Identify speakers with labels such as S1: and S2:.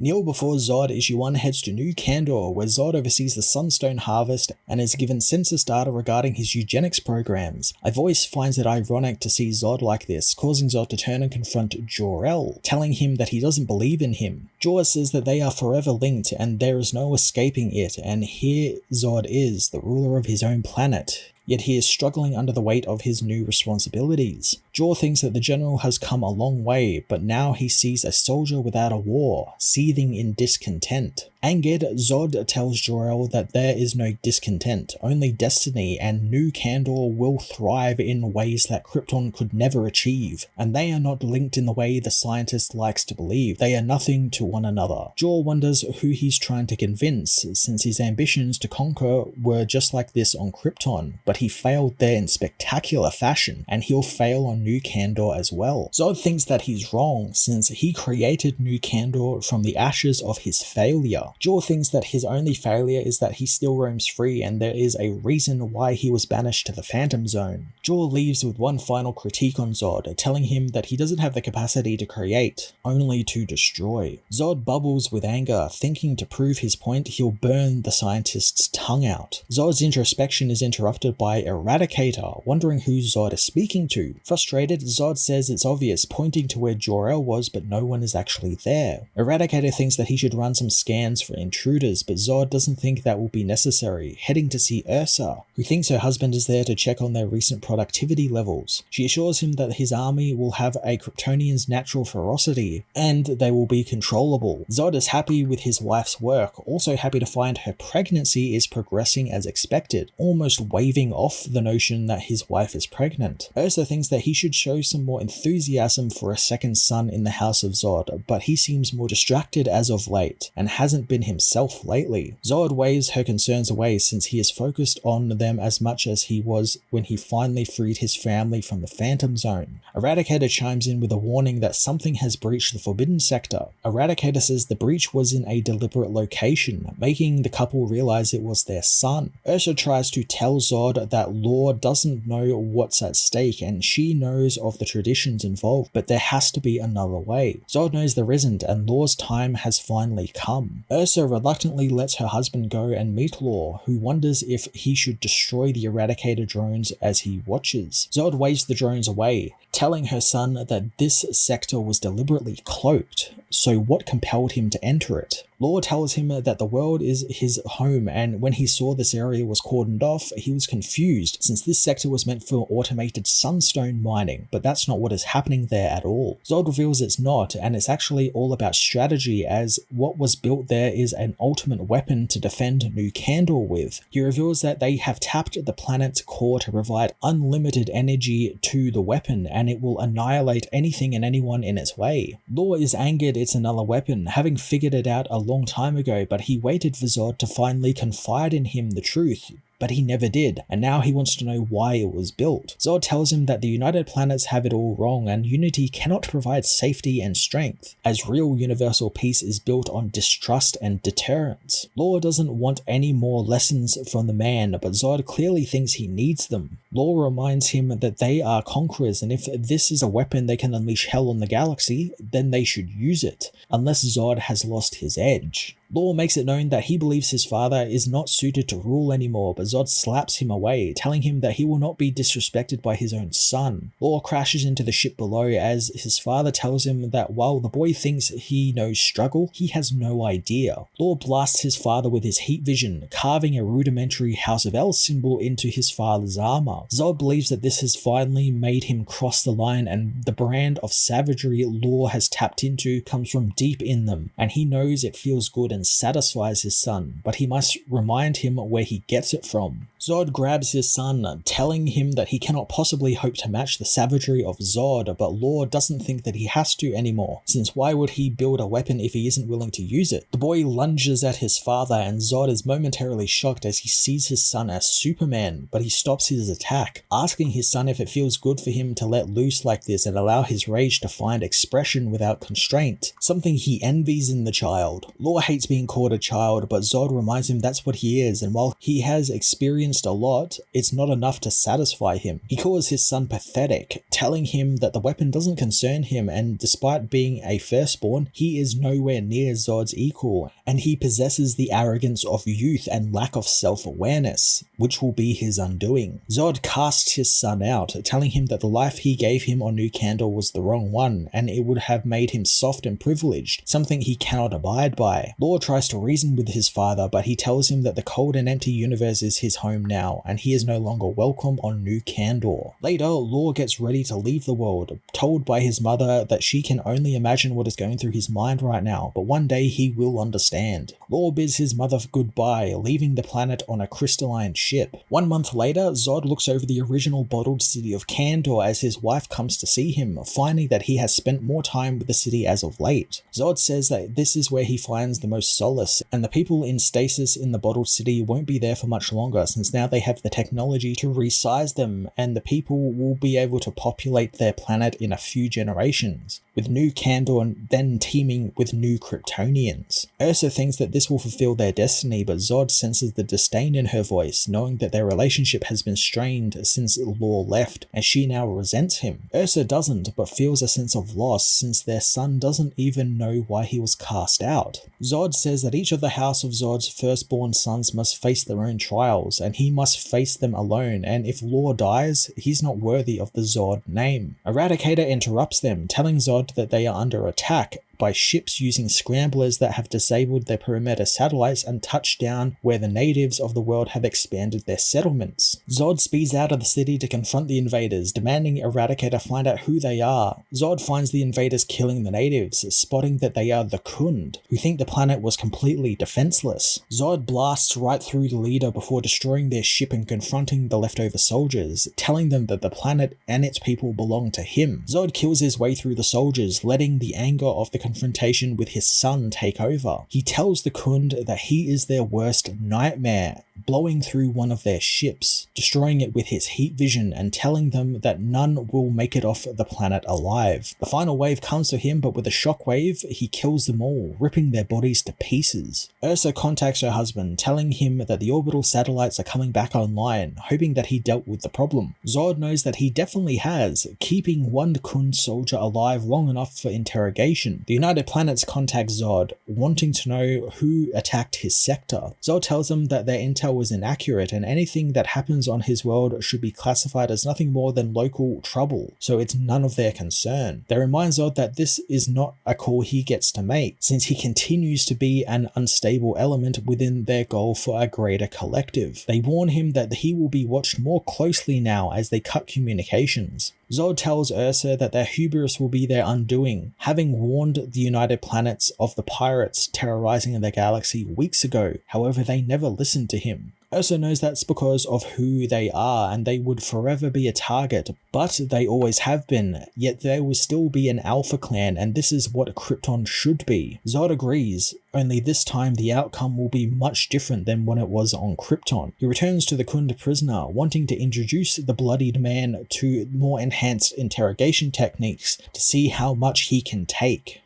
S1: Kneel before Zod Issue 1 heads to New Kandor, where Zod oversees the Sunstone harvest and is given census data regarding his eugenics programs. A voice finds it ironic to see Zod like this, causing Zod to turn and confront Jor-El, telling him that he doesn't believe in him. Jor says that they are forever linked and there is no escaping it, and here Zod is, the ruler of his own planet. Yet he is struggling under the weight of his new responsibilities. Jor thinks that the general has come a long way, but now he sees a soldier without a war, seething in discontent. Angered, Zod tells Jor-El that there is no discontent, only destiny, and New Kandor will thrive in ways that Krypton could never achieve, and they are not linked in the way the scientist likes to believe. They are nothing to one another. Jor wonders who he's trying to convince, since his ambitions to conquer were just like this on Krypton, but he failed there in spectacular fashion, and he'll fail on New Kandor as well. Zod thinks that he's wrong, since he created New Kandor from the ashes of his failure. Jor thinks that his only failure is that he still roams free, and there is a reason why he was banished to the Phantom Zone. Jor leaves with one final critique on Zod, telling him that he doesn't have the capacity to create, only to destroy. Zod bubbles with anger, thinking to prove his point he'll burn the scientist's tongue out. Zod's introspection is interrupted by Eradicator, wondering who Zod is speaking to. Frustrated, Zod says it's obvious, pointing to where Jor-El was, but no one is actually there. Eradicator thinks that he should run some scans for intruders, but Zod doesn't think that will be necessary, heading to see Ursa, who thinks her husband is there to check on their recent productivity levels. She assures him that his army will have a Kryptonian's natural ferocity, and they will be controllable. Zod is happy with his wife's work, also happy to find her pregnancy is progressing as expected, almost waving off the notion that his wife is pregnant. Ursa thinks that he should show some more enthusiasm for a second son in the House of Zod, but he seems more distracted as of late, and hasn't been himself lately. Zod waves her concerns away since he is focused on them as much as he was when he finally freed his family from the Phantom Zone. Eradicator chimes in with a warning that something has breached the Forbidden Sector. Eradicator says the breach was in a deliberate location, making the couple realize it was their son. Ursa tries to tell Zod that Law doesn't know what's at stake and she knows of the traditions involved, but there has to be another way. Zod knows there isn't, and Law's time has finally come. Ursa reluctantly lets her husband go and meet Law, who wonders if he should destroy the Eradicator drones as he watches. Zod waves the drones away, telling her son that this sector was deliberately cloaked, so what compelled him to enter it? Law tells him that the world is his home, and when he saw this area was cordoned off, he was confused, since this sector was meant for automated sunstone mining, but that's not what is happening there at all. Zod reveals it's not, and it's actually all about strategy, as what was built there is an ultimate weapon to defend New Kandor with. He reveals that they have tapped the planet's core to provide unlimited energy to the weapon, and it will annihilate anything and anyone in its way. Law is angered it's another weapon, having figured it out a long time ago, but he waited for Zod to finally confide in him the truth, but he never did, and now he wants to know why it was built. Zod tells him that the United Planets have it all wrong, and unity cannot provide safety and strength, as real universal peace is built on distrust and deterrence. Law doesn't want any more lessons from the man, but Zod clearly thinks he needs them. Law reminds him that they are conquerors, and if this is a weapon they can unleash hell on the galaxy, then they should use it, unless Zod has lost his edge. Law makes it known that he believes his father is not suited to rule anymore, but Zod slaps him away, telling him that he will not be disrespected by his own son. Law crashes into the ship below as his father tells him that while the boy thinks he knows struggle, he has no idea. Law blasts his father with his heat vision, carving a rudimentary House of El symbol into his father's armor. Zod believes that this has finally made him cross the line, and the brand of savagery Law has tapped into comes from deep in them, and he knows it feels good and satisfies his son, but he must remind him where he gets it from. Zod grabs his son, telling him that he cannot possibly hope to match the savagery of Zod, but Law doesn't think that he has to anymore, since why would he build a weapon if he isn't willing to use it? The boy lunges at his father, and Zod is momentarily shocked as he sees his son as Superman, but he stops his attack attack, asking his son if it feels good for him to let loose like this and allow his rage to find expression without constraint, something he envies in the child. Law hates being called a child, but Zod reminds him that's what he is, and while he has experienced a lot, it's not enough to satisfy him. He calls his son pathetic, telling him that the weapon doesn't concern him, and despite being a firstborn, he is nowhere near Zod's equal, and he possesses the arrogance of youth and lack of self-awareness, which will be his undoing. Zod casts his son out, telling him that the life he gave him on New Kandor was the wrong one, and it would have made him soft and privileged, something he cannot abide by. Law tries to reason with his father, but he tells him that the cold and empty universe is his home now, and he is no longer welcome on New Kandor. Later, Law gets ready to leave the world, told by his mother that she can only imagine what is going through his mind right now, but one day he will understand. Law bids his mother goodbye, leaving the planet on a crystalline ship. 1 month later, Zod looks over the original bottled city of Kandor as his wife comes to see him, finding that he has spent more time with the city as of late. Zod says that this is where he finds the most solace, and the people in stasis in the bottled city won't be there for much longer, since now they have the technology to resize them, and the people will be able to populate their planet in a few generations, with New Kandor then teeming with new Kryptonians. Ursa thinks that this will fulfill their destiny, but Zod senses the disdain in her voice, knowing that their relationship has been strained since Law left, and she now resents him. Ursa doesn't, but feels a sense of loss since their son doesn't even know why he was cast out. Zod says that each of the House of Zod's firstborn sons must face their own trials, and he must face them alone, and if Law dies, he's not worthy of the Zod name. Eradicator interrupts them, telling Zod that they are under attack by ships using scramblers that have disabled their perimeter satellites and touched down where the natives of the world have expanded their settlements. Zod speeds out of the city to confront the invaders, demanding Eradicator find out who they are. Zod finds the invaders killing the natives, spotting that they are the Khund, who think the planet was completely defenseless. Zod blasts right through the leader before destroying their ship and confronting the leftover soldiers, telling them that the planet and its people belong to him. Zod kills his way through the soldiers, letting the anger of the confrontation with his son take over. He tells the Khund that he is their worst nightmare, blowing through one of their ships, destroying it with his heat vision and telling them that none will make it off the planet alive. The final wave comes to him, but with a shockwave, he kills them all, ripping their bodies to pieces. Ursa contacts her husband, telling him that the orbital satellites are coming back online, hoping that he dealt with the problem. Zod knows that he definitely has, keeping one Khund soldier alive long enough for interrogation. The United Planets contact Zod, wanting to know who attacked his sector. Zod tells them that their intel was inaccurate and anything that happens on his world should be classified as nothing more than local trouble, so it's none of their concern. They remind Zod that this is not a call he gets to make, since he continues to be an unstable element within their goal for a greater collective. They warn him that he will be watched more closely now as they cut communications. Zod tells Ursa that their hubris will be their undoing, having warned the United Planets of the pirates terrorizing the galaxy weeks ago. However, they never listened to him. Ursa knows that's because of who they are, and they would forever be a target, but they always have been, yet there will still be an Alpha clan, and this is what Krypton should be. Zod agrees, only this time the outcome will be much different than when it was on Krypton. He returns to the Khund prisoner, wanting to introduce the bloodied man to more enhanced interrogation techniques to see how much he can take.